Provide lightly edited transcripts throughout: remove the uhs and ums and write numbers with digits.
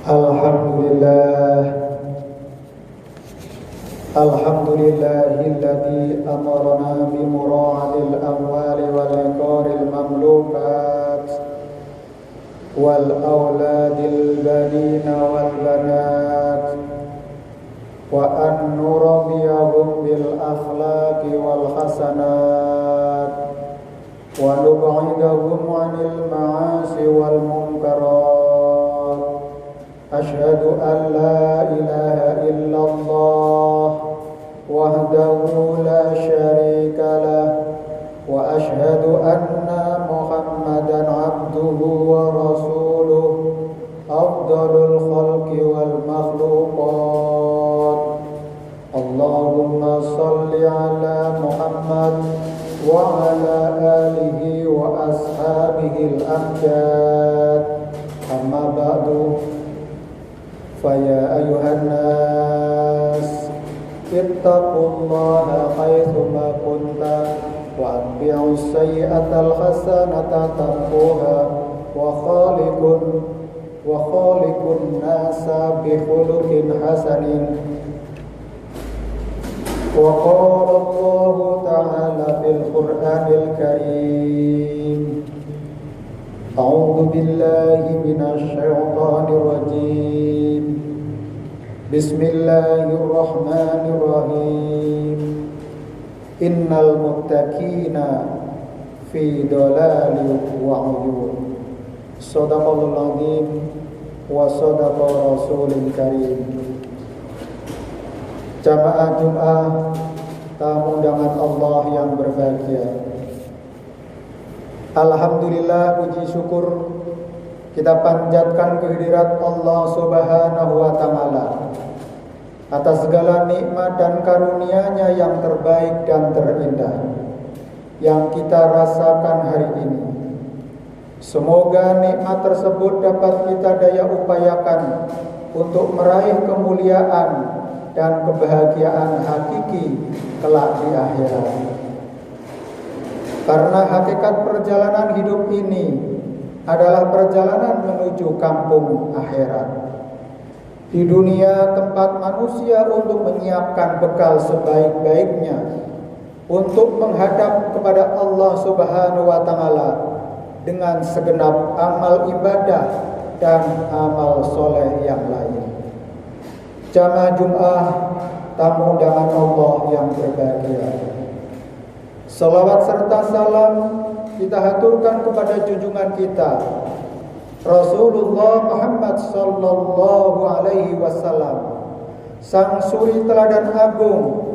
Alhamdulillahilladzi amarna bi mura'atil amwali wal iqaril mamlukat wal auladil banina wal banat wa an nurabbiyahum bil akhlaqi wal hasanat wa nub'idahum 'anil ma'asi wal munkarat. Asyhadu an la ilaha illallah wahdahu la syarika lah wa asyhadu anna Muhammadan abduhu wa rasuluh afdalul khalqi wal makhluqat. Allahumma salli ala Muhammad wa ala alihi wa ashabihi al-amjad. Amma ba'du, faya ayuhan nas ittaqullaha haitsuma kunta wa atbi'us sayyi'atal hasanata tamhuha wa khaliqun nasa bi khuluqin hasanin. Wa qala Allahu ta'ala fil Qur'anil Karim, a'udzu billahi minasy syaithanir rajim. Bismillahirrahmanirrahim. Innal muttaqina fi dhalalin wa 'uyun. Shadaqallahul 'azim wa shadaqa rasulul karim. Jamaah Jumat, tamu undangan Allah yang berbahagia. Alhamdulillah, puji syukur kita panjatkan kehadirat Allah Subhanahu wa Ta'ala atas segala nikmat dan karunia-Nya yang terbaik dan terindah yang kita rasakan hari ini. Semoga nikmat tersebut dapat kita daya upayakan untuk meraih kemuliaan dan kebahagiaan hakiki kelak di akhirat. Karena hakikat perjalanan hidup ini adalah perjalanan menuju kampung akhirat. Di dunia tempat manusia untuk menyiapkan bekal sebaik-baiknya untuk menghadap kepada Allah Subhanahu wa Ta'ala dengan segenap amal ibadah dan amal soleh yang lain. Jamaah Jumat, tamu undangan Allah yang berbahagia. Salawat serta salam kita haturkan kepada junjungan kita Rasulullah Muhammad sallallahu alaihi wasallam, sang suri teladan agung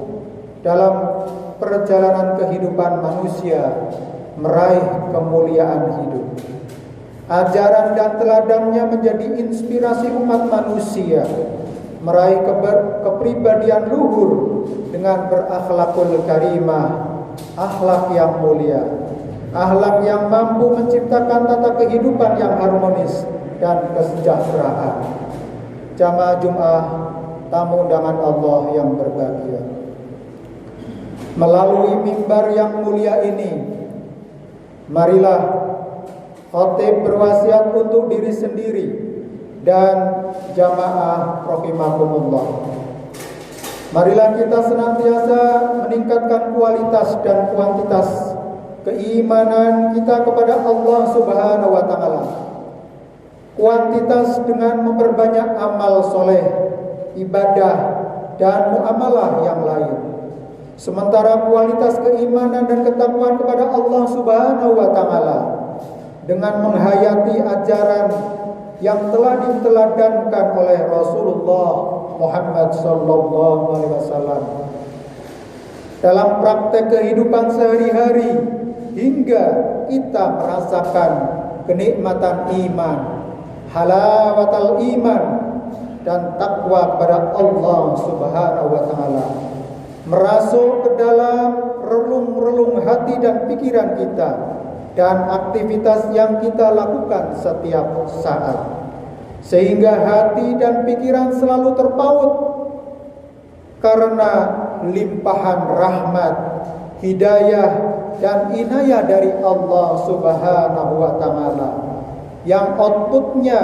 dalam perjalanan kehidupan manusia meraih kemuliaan hidup. Ajaran dan teladannya menjadi inspirasi umat manusia meraih kepribadian luhur dengan berakhlakul karimah, akhlak yang mulia, akhlak yang mampu menciptakan tata kehidupan yang harmonis dan kesejahteraan. Jamaah Jumat, tamu undangan Allah yang berbahagia. Melalui mimbar yang mulia ini, marilah khatib berwasiat untuk diri sendiri dan jamaah rahimakumullah. Marilah kita senantiasa meningkatkan kualitas dan kuantitas keimanan kita kepada Allah Subhanahu wa Ta'ala. Kuantitas dengan memperbanyak amal soleh, ibadah, dan muamalah yang lain. Sementara kualitas keimanan dan ketakwaan kepada Allah Subhanahu wa Ta'ala dengan menghayati ajaran yang telah diteladankan oleh Rasulullah Muhammad sallallahu alaihi wasallam dalam praktek kehidupan sehari-hari, hingga kita merasakan kenikmatan iman, halawatul iman, dan takwa kepada Allah Subhanahu wa Ta'ala, merasuk ke dalam relung-relung hati dan pikiran kita dan aktivitas yang kita lakukan setiap saat, sehingga hati dan pikiran selalu terpaut karena limpahan rahmat, hidayah, dan inayah dari Allah Subhanahu wa Ta'ala yang outputnya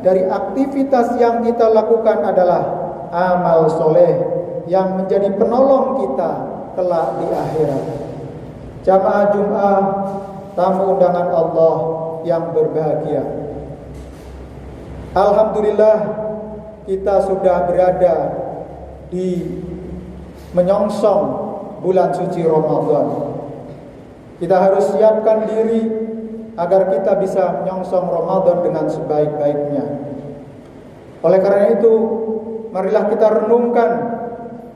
dari aktivitas yang kita lakukan adalah amal soleh yang menjadi penolong kita kelak di akhirat. Jamaah Jumat, tamu undangan Allah yang berbahagia. Alhamdulillah, kita sudah berada di menyongsong bulan suci Ramadan. Kita harus siapkan diri agar kita bisa menyongsong Ramadan dengan sebaik-baiknya. Oleh karena itu, marilah kita renungkan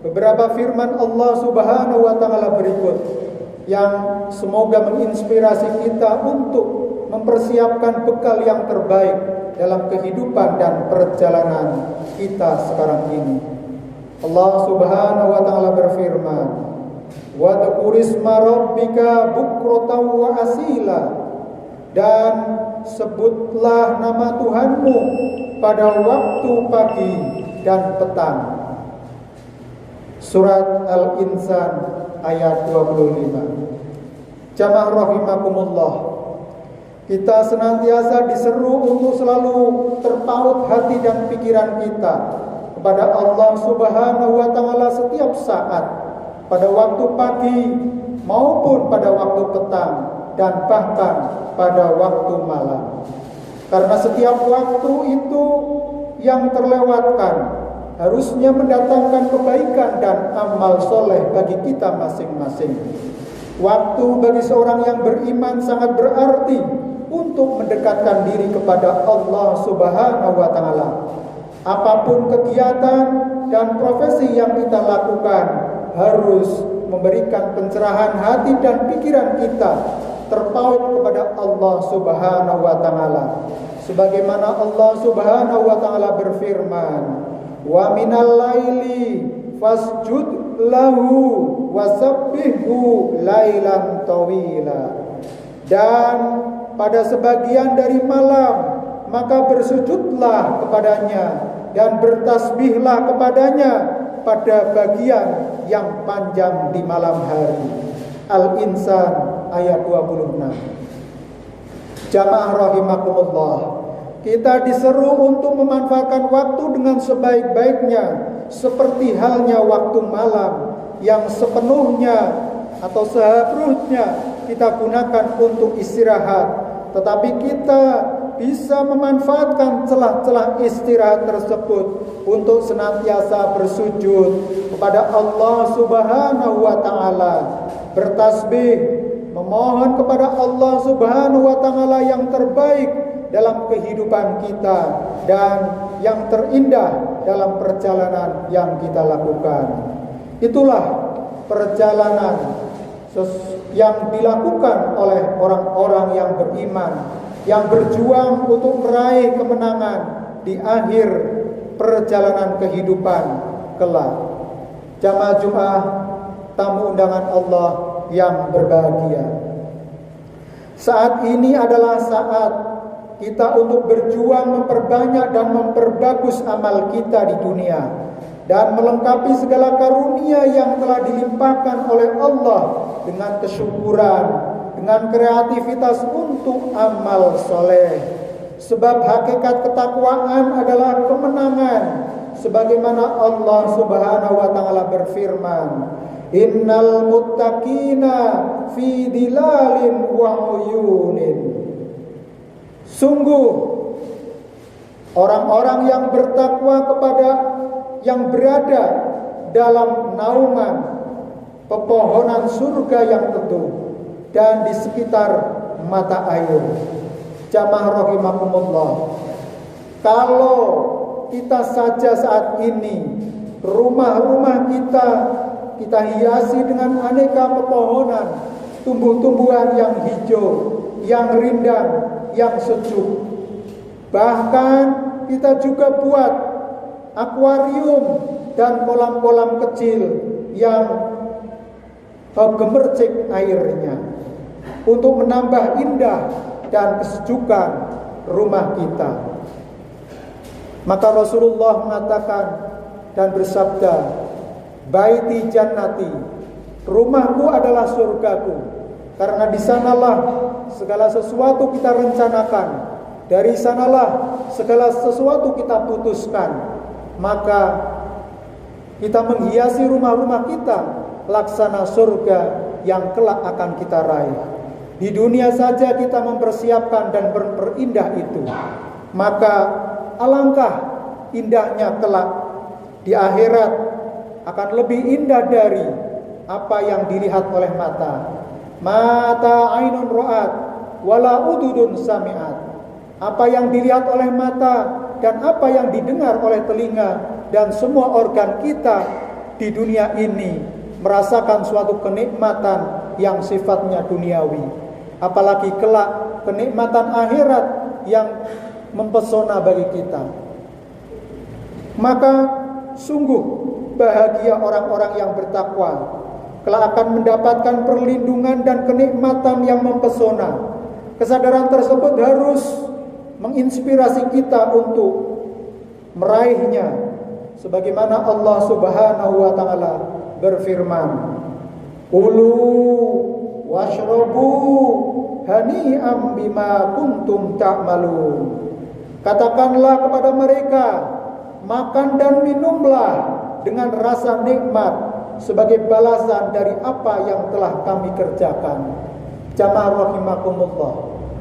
beberapa firman Allah Subhanahu wa taala berikut yang semoga menginspirasi kita untuk mempersiapkan bekal yang terbaik dalam kehidupan dan perjalanan kita sekarang ini. Allah Subhanahu wa taala berfirman, "Wadhkur isma rabbika bukratan wa asila." Dan sebutlah nama Tuhanmu pada waktu pagi dan petang. Surat Al-Insan ayat 25. Jamaah rahimakumullah, kita senantiasa diseru untuk selalu terpaut hati dan pikiran kita kepada Allah Subhanahu wa taala setiap saat, pada waktu pagi maupun pada waktu petang, dan bahkan pada waktu malam. Karena setiap waktu itu yang terlewatkan harusnya mendatangkan kebaikan dan amal soleh bagi kita masing-masing. Waktu bagi seorang yang beriman sangat berarti untuk mendekatkan diri kepada Allah Subhanahu wa taala. Apapun kegiatan dan profesi yang kita lakukan harus memberikan pencerahan hati dan pikiran kita terpaut kepada Allah Subhanahu wa taala. Sebagaimana Allah Subhanahu wa taala berfirman, "Wa minal laili fasjud lahu wasabbihhu lailan tawila." Dan pada sebagian dari malam maka bersujudlah kepadanya dan bertasbihlah kepadanya pada bagian yang panjang di malam hari. Al-Insan ayat 26. Jamaah rahimakumullah, kita diseru untuk memanfaatkan waktu dengan sebaik-baiknya, seperti halnya waktu malam yang sepenuhnya atau seharusnya kita gunakan untuk istirahat, tetapi kita bisa memanfaatkan celah-celah istirahat tersebut untuk senantiasa bersujud kepada Allah Subhanahu wa taala, bertasbih, memohon kepada Allah Subhanahu wa taala yang terbaik dalam kehidupan kita dan yang terindah dalam perjalanan yang kita lakukan. Itulah perjalanan yang dilakukan oleh orang-orang yang beriman, yang berjuang untuk meraih kemenangan di akhir perjalanan kehidupan kelak. Jamaah Jumat, tamu undangan Allah yang berbahagia, saat ini adalah saat kita untuk berjuang memperbanyak dan memperbagus amal kita di dunia dan melengkapi segala karunia yang telah dilimpahkan oleh Allah dengan kesyukuran, dengan kreativitas untuk amal soleh. Sebab hakikat ketakwaan adalah kemenangan, sebagaimana Allah Subhanahu wa taala berfirman, "Innal muttaqina fi dilalin wa uyunin." Sungguh orang-orang yang bertakwa kepada yang berada dalam naungan pepohonan surga yang teduh dan di sekitar mata air. Jamaah rahimakumullah, kalau kita saja saat ini rumah-rumah kita hiasi dengan aneka pepohonan, tumbuh-tumbuhan yang hijau, yang rindang, yang sejuk. Bahkan kita juga buat akuarium dan kolam-kolam kecil yang gemercik airnya untuk menambah indah dan kesejukan rumah kita. Maka Rasulullah mengatakan dan bersabda, "Baiti jannati," rumahku adalah surgaku, karena di sanalah segala sesuatu kita rencanakan, dari sanalah segala sesuatu kita putuskan, maka kita menghiasi rumah-rumah kita laksana surga yang kelak akan kita raih. Di dunia saja kita mempersiapkan dan memperindah itu, maka alangkah indahnya kelak di akhirat akan lebih indah dari apa yang dilihat oleh mata. Mata ainun ra'at wala ududun sami'at. Apa yang dilihat oleh mata dan apa yang didengar oleh telinga, dan semua organ kita di dunia ini merasakan suatu kenikmatan yang sifatnya duniawi. Apalagi kelak kenikmatan akhirat yang mempesona bagi kita. Maka sungguh bahagia orang-orang yang bertakwa, kelak akan mendapatkan perlindungan dan kenikmatan yang mempesona. Kesadaran tersebut harus menginspirasi kita untuk meraihnya, sebagaimana Allah Subhanahu wa taala berfirman, "Kulu washrabu hani'am bima kuntum ta'malun." Katakanlah kepada mereka, makan dan minumlah dengan rasa nikmat sebagai balasan dari apa yang telah kami kerjakan. Jamaah rahimakumullah.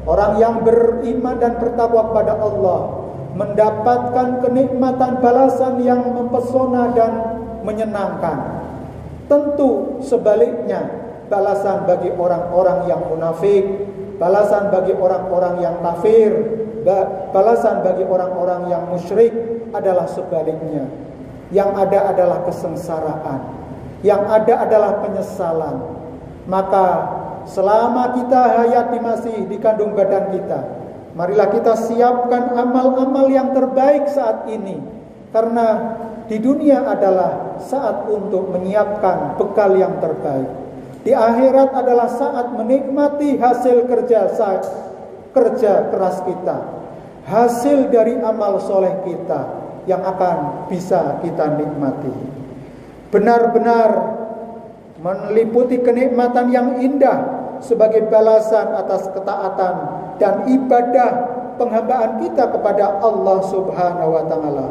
Orang yang beriman dan bertakwa kepada Allah mendapatkan kenikmatan balasan yang mempesona dan menyenangkan. Tentu sebaliknya, balasan bagi orang-orang yang munafik, balasan bagi orang-orang yang kafir, balasan bagi orang-orang yang musyrik adalah sebaliknya. Yang ada adalah kesengsaraan, yang ada adalah penyesalan. Maka selama kita hayati masih di kandung badan kita, marilah kita siapkan amal-amal yang terbaik saat ini. Karena di dunia adalah saat untuk menyiapkan bekal yang terbaik. Di akhirat adalah saat menikmati hasil kerja keras kita, hasil dari amal soleh kita yang akan bisa kita nikmati. Benar-benar meliputi kenikmatan yang indah sebagai balasan atas ketaatan dan ibadah penghambaan kita kepada Allah Subhanahu wa taala.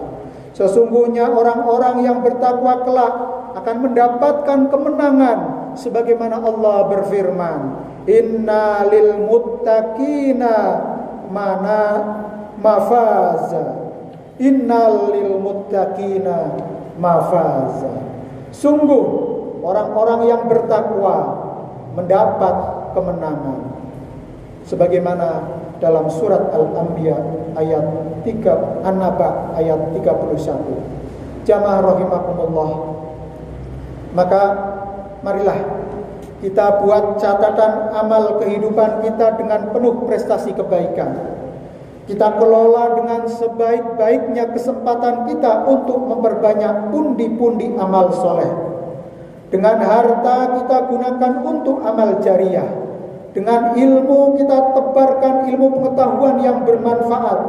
Sesungguhnya orang-orang yang bertakwa kelak akan mendapatkan kemenangan sebagaimana Allah berfirman, "Inna lil muttaqina mafaza." Innal lil muttaqina mafaza. Sungguh orang-orang yang bertakwa mendapat kemenangan. Sebagaimana dalam surat Al-Anbiya ayat 3, An-Naba ayat 31. Jamaah rahimakumullah. Maka marilah kita buat catatan amal kehidupan kita dengan penuh prestasi kebaikan. Kita kelola dengan sebaik-baiknya kesempatan kita untuk memperbanyak pundi-pundi amal soleh. Dengan harta kita gunakan untuk amal jariah. Dengan ilmu kita tebarkan ilmu pengetahuan yang bermanfaat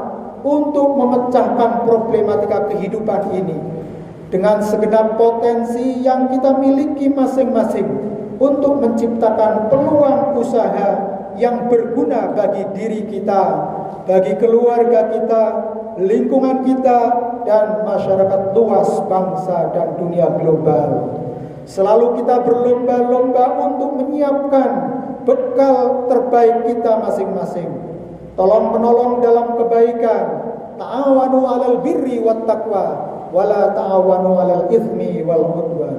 untuk memecahkan problematika kehidupan ini. Dengan segenap potensi yang kita miliki masing-masing untuk menciptakan peluang usaha yang berguna bagi diri kita, bagi keluarga kita, lingkungan kita, dan masyarakat luas bangsa dan dunia global. Selalu kita berlomba-lomba untuk menyiapkan bekal terbaik kita masing-masing. Tolong menolong dalam kebaikan. Ta'awanu 'alal birri wat taqwa wala ta'awanu 'alal itsmi wal 'udwan.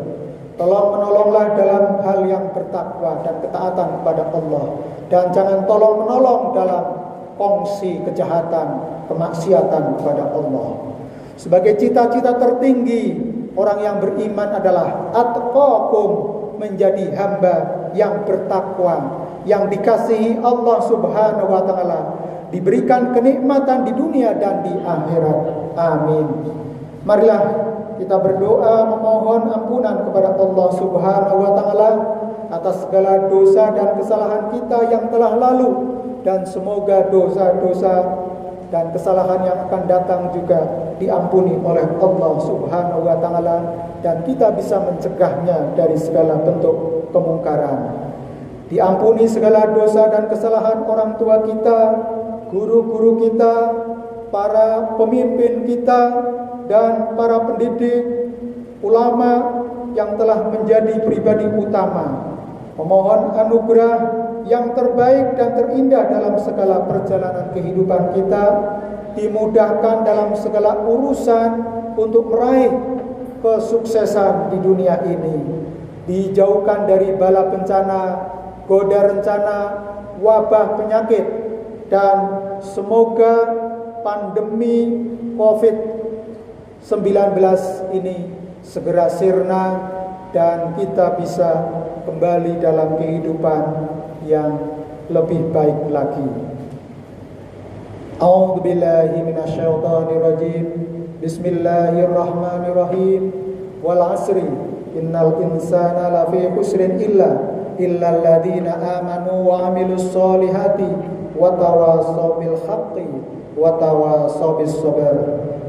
Tolong menolonglah dalam hal yang bertakwa dan ketaatan kepada Allah, dan jangan tolong menolong dalam kongsi kejahatan, kemaksiatan kepada Allah. Sebagai cita-cita tertinggi orang yang beriman adalah atqakum, menjadi hamba yang bertakwa, yang dikasihi Allah Subhanahu wa taala, diberikan kenikmatan di dunia dan di akhirat. Amin. Marilah kita berdoa memohon ampunan kepada Allah Subhanahu wa taala atas segala dosa dan kesalahan kita yang telah lalu, dan semoga dosa-dosa dan kesalahan yang akan datang juga diampuni oleh Allah Subhanahu wa taala, dan kita bisa mencegahnya dari segala bentuk kemungkaran. Diampuni segala dosa dan kesalahan orang tua kita, guru-guru kita, para pemimpin kita dan para pendidik, ulama yang telah menjadi pribadi utama. Memohon anugerah yang terbaik dan terindah dalam segala perjalanan kehidupan kita, dimudahkan dalam segala urusan untuk meraih kesuksesan di dunia ini, dijauhkan dari bala bencana, goda rencana, wabah penyakit, dan semoga pandemi COVID-19 ini segera sirna dan kita bisa kembali dalam kehidupan yang lebih baik lagi. A'udzu billahi minasyaitonir rajim. Bismillahirrahmanirrahim. Wal 'asri innal insana lafi khusrin illa alladziina aamanu wa 'amilus solihati wa tawassaw bil haqqi wa tawassaw bis sabr.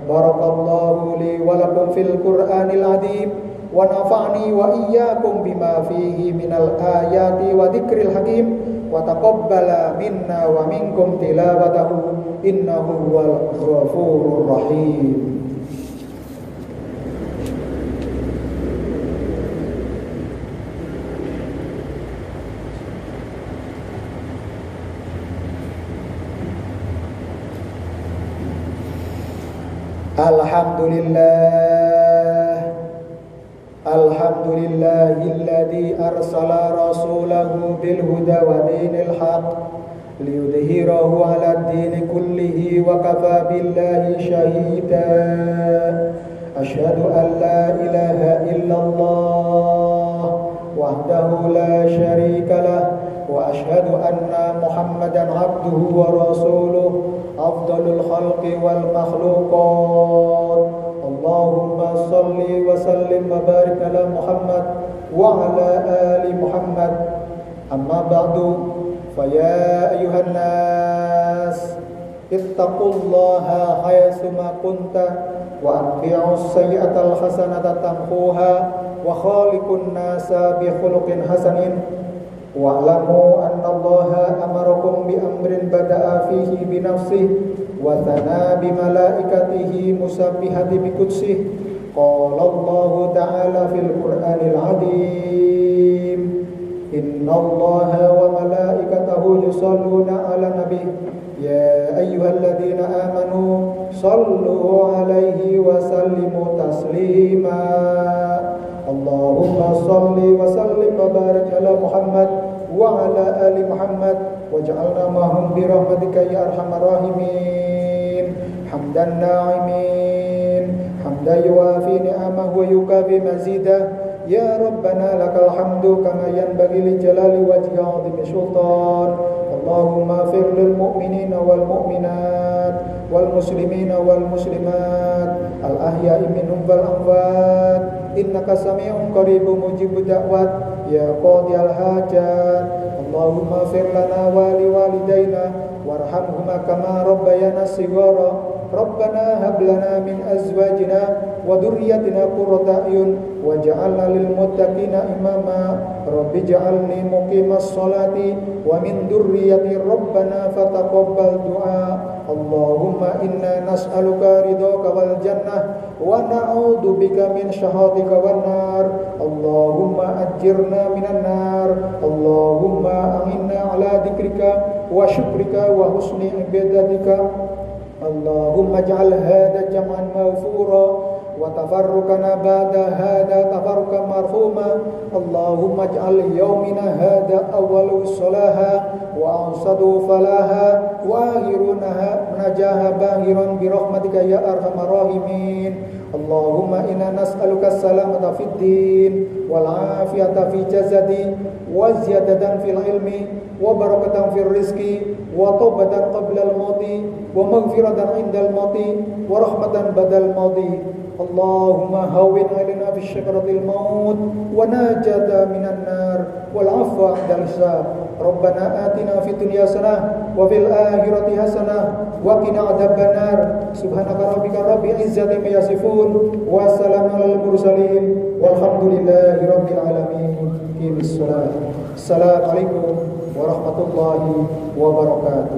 Barakallahu li wa lakum fil Qur'anil 'adzim wa nafa'ni wa iyyakum bima fihi minal ayati wa dzikril hakim wa taqabbala minna wa minkum tilawatahu innahu wal ghafurur rahim. Alhamdulillahilladzi arsala rasulahu bil huda wa dinil haq liyudhhirahu 'alad dini kullihi wa kafa billahi shahida. Asyhadu an la ilaha illallah wahdahu la syarika lah wa asyhadu anna Muhammadan 'abduhu wa rasuluh afdalul khalqi wal makhluqat. Allahumma salli wa sallim wa barik ala Muhammad wa ala ali Muhammad. Amma ba'du, fa ya ayyuhan nas ittaqullaha haitsuma kunta wa atbi'us sayyi'atal hasanata tamhuha wa khaliqun nasa bi khuluqin hasanin. Wa'lamu anna Allaha amarakum bi amrin bada'a fihi bi nafsihi wa thana bi malaikatihi musabbihati bi qudsih. Qala Allahu ta'ala fil Qur'anil 'adzim. Inna Allaha wa malaikatahu yusalluna 'alan nabi. Ya ayyuhalladzina amanu sallu 'alaihi wa sallimu taslima. Allahumma salli wa sallim wa barik ala Muhammad wa ala ali Muhammad waj'alna ma'hum bi rahmatika ya arhamar rahimin. Hamdan na'imin hamdan yuwafi ni'amahu wa yukafi mazidah. Ya Rabbana lakal hamdu kama yanbaghi li jalali wajhi 'azimi sultan. Allahumma fir lil mu'minina wal mu'minat wal muslimina wal muslimat al ahya'i minhum wal amwat innaka sami'un qaribun mujibud da'wat ya qadiyal hajat. Allahumma fir lana wa li walidayna warhamhuma kama rabbayana shighara. Rabbana hab lana min azwajina wa dhurriyyatina qurrata a'yun waj'alna lil muttaqina imama. Rabbi ij'alni muqimas sholati wa min dhurriyyati rabbana fataqabbal du'a. Allahumma inna nas'aluka ridhaka wal jannah wa na'udzu bika min syahhatika wan nar. Allahumma ajirna minan nar. Allahumma a'inna ala dzikrika wa syukrika wa husni ibadatika. Allahumma ij'al hadha jam'an mawfura wa tafarruqana ba'da hadha tafarruqan marhuma. Allahumma ij'al yawmina hadha awwalu salaha wa awsadu falaha wa akhirunaha najaha bahiran bi rahmatika ya arhamar rahimin. Allahumma inna nas'aluka salamata fid din wal afiyata fi jasadi wa ziyadatan fil ilmi wa barakatan fil rizqi wa taubatan qabla al mauti wa maghfiratan indal mauti wa rahmatan badal mauti. Allahumma hawwin 'alaina fi syakaratil maut wa najata minan nar wal 'afwa 'indal hisab. Rabbana atina fid dunya hasanah wa fil akhirati hasanah wa qina adzabannar. Subhanaka rabbika rabbil izzati amma yasifun wa salamun alal mursalin walhamdulillahi rabbil alamin. Qimis shalah. Assalamualaikum warahmatullahi wabarakatuh.